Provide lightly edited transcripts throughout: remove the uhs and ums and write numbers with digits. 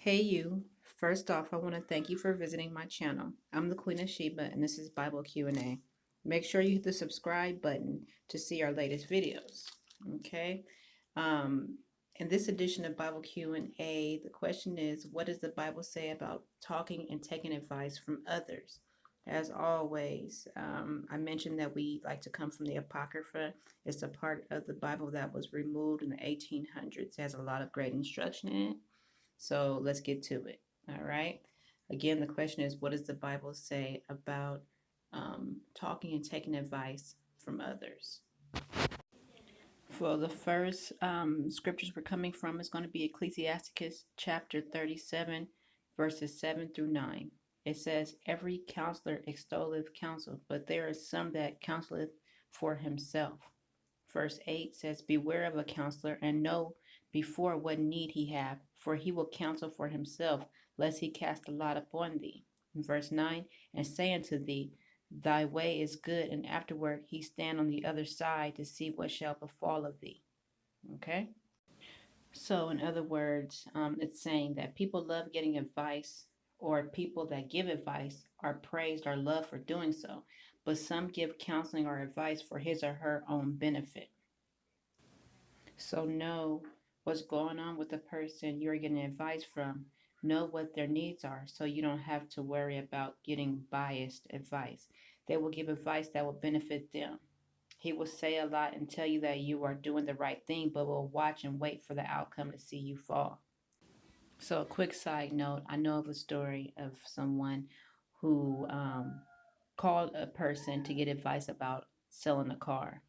Hey you. First off, I want to thank you for visiting my channel. I'm the Queen of Sheba and this is Bible Q&A. Make sure you hit the subscribe button to see our latest videos. Okay? Um, in this edition of Bible Q&A, the question is, what does the Bible say about talking and taking advice from others? As always, I mentioned that we like to come from the Apocrypha. It's a part of the Bible that was removed in the 1800s. It has a lot of great instruction in it. So let's get to it. All right. Again, the question is, what does the Bible say about talking and taking advice from others? For the first scriptures we're coming from is going to be Ecclesiasticus chapter 37, verses 7 through 9. It says, every counselor extolleth counsel, but there is some that counseleth for himself. Verse 8 says, beware of a counselor, and know before what need he have, for he will counsel for himself, lest he cast a lot upon thee. Verse 9, and say unto thee, thy way is good, and afterward he stand on the other side to see what shall befall of thee. Okay? So, in other words, it's saying that people love getting advice, or people that give advice are praised or loved for doing so, but some give counseling or advice for his or her own benefit. So know what's going on with the person you're getting advice from. Know what their needs are so you don't have to worry about getting biased advice. They will give advice that will benefit them. He will say a lot and tell you that you are doing the right thing, but will watch and wait for the outcome to see you fall. So, a quick side note, I know of a story of someone who called a person to get advice about selling a car,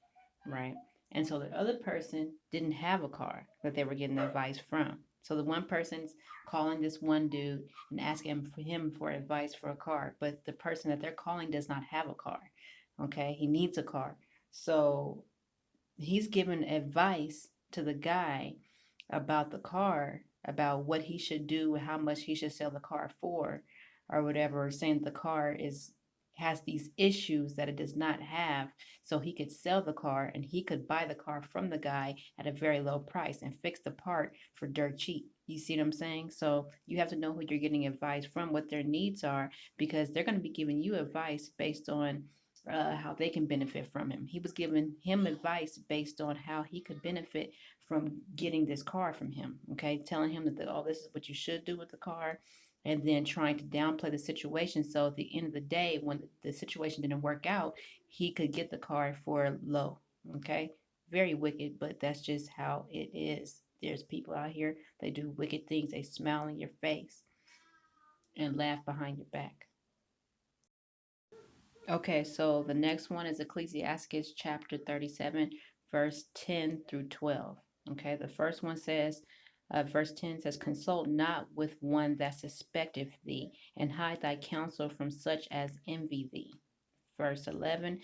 right? And so the other person didn't have a car that they were getting advice from. So the one person's calling this one dude and asking him for advice for a car, but the person that they're calling does not have a car. Okay, he needs a car. So he's giving advice to the guy about the car, about what he should do, how much he should sell the car for, or whatever, saying the car is has these issues that it does not have, so he could sell the car and he could buy the car from the guy at a very low price and fix the part for dirt cheap. You see what I'm saying? So you have to know who you're getting advice from, what their needs are, because they're going to be giving you advice based on how they can benefit from him. He was giving him advice based on how he could benefit from getting this car from him. Okay, telling him that oh, this is what you should do with the car, and then trying to downplay the situation. So at the end of the day, when the situation didn't work out, he could get the car for low. Okay, very wicked, but that's just how it is. There's people out here, they do wicked things. They smile in your face and laugh behind your back. Okay, so the next one is Ecclesiastes chapter 37, verse 10 through 12. Okay, the first one says, verse 10 says, consult not with one that suspecteth thee, and hide thy counsel from such as envy thee. Verse 11,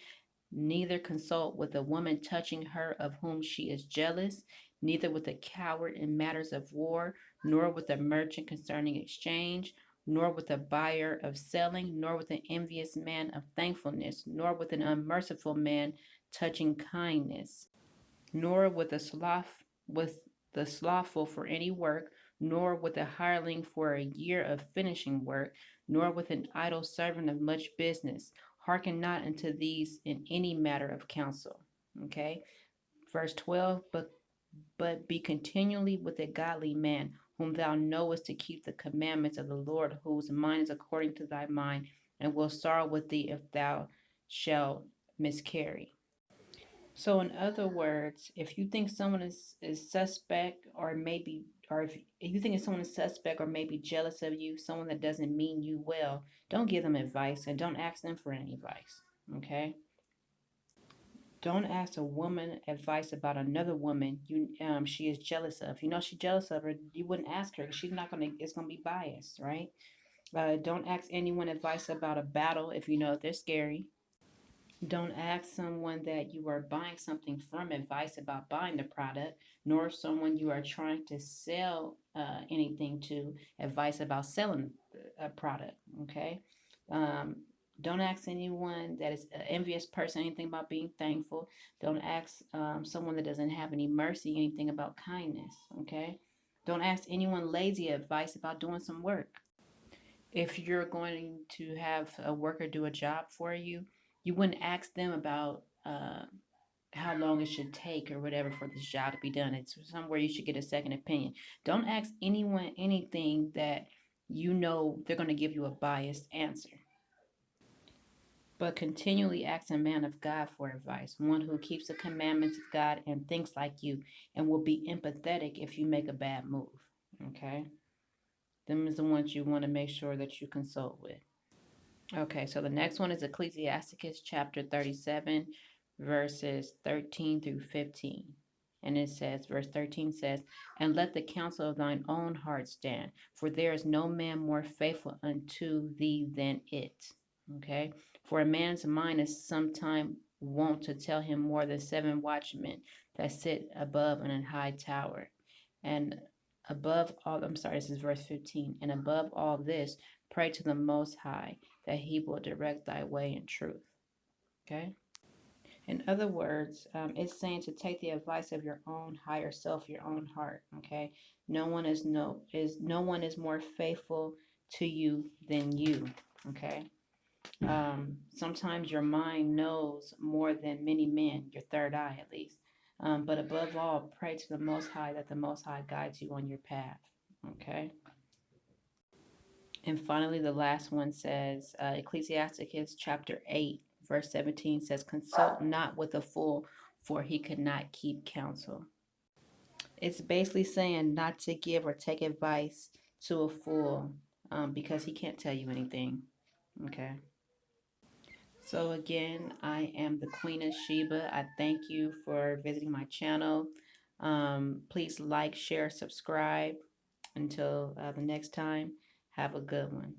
neither consult with a woman touching her of whom she is jealous, neither with a coward in matters of war, nor with a merchant concerning exchange, nor with a buyer of selling, nor with an envious man of thankfulness, nor with an unmerciful man touching kindness, nor with the slothful for any work, nor with a hireling for a year of finishing work, nor with an idle servant of much business. Hearken not unto these in any matter of counsel. Okay. Verse 12, but be continually with a godly man, whom thou knowest to keep the commandments of the Lord, whose mind is according to thy mind, and will sorrow with thee if thou shalt miscarry. So, in other words, if you think someone is suspect or maybe, or if you think someone is suspect or maybe jealous of you, someone that doesn't mean you well, don't give them advice and don't ask them for any advice. Okay? Don't ask a woman advice about another woman she is jealous of. You know she's jealous of her. You wouldn't ask her because she's not gonna. It's gonna be biased, right? Don't ask anyone advice about a battle if you know they're scary. Don't ask someone that you are buying something from advice about buying the product, nor someone you are trying to sell anything to advice about selling a product. Okay. Um, don't ask anyone that is an envious person anything about being thankful. Don't ask someone that doesn't have any mercy anything about kindness. Okay. Don't ask anyone lazy advice about doing some work. If you're going to have a worker do a job for you, you wouldn't ask them about how long it should take or whatever for this job to be done. It's somewhere you should get a second opinion. Don't ask anyone anything that you know they're going to give you a biased answer. But continually ask a man of God for advice, one who keeps the commandments of God and thinks like you and will be empathetic if you make a bad move. Okay? Them is the ones you want to make sure that you consult with. Okay, so the next one is Ecclesiasticus chapter 37, verses 13 through 15. And it says, verse 13 says, "And let the counsel of thine own heart stand, for there is no man more faithful unto thee than it." Okay, for a man's mind is sometime wont to tell him more than 7 watchmen that sit above in an high tower. And above all, I'm sorry, this is verse 15. "And above all this, pray to the Most High, that he will direct thy way in truth." Okay. In other words, it's saying to take the advice of your own higher self, your own heart. Okay. No one is more faithful to you than you. Okay. Sometimes your mind knows more than many men, your third eye at least. But above all, pray to the Most High that the Most High guides you on your path. Okay. And finally, the last one says, Ecclesiasticus chapter 8, verse 17 says, "Consult not with a fool, for he could not keep counsel." It's basically saying not to give or take advice to a fool because he can't tell you anything. Okay. So again, I am the Queen of Sheba. I thank you for visiting my channel. Please like, share, subscribe. Until the next time, have a good one.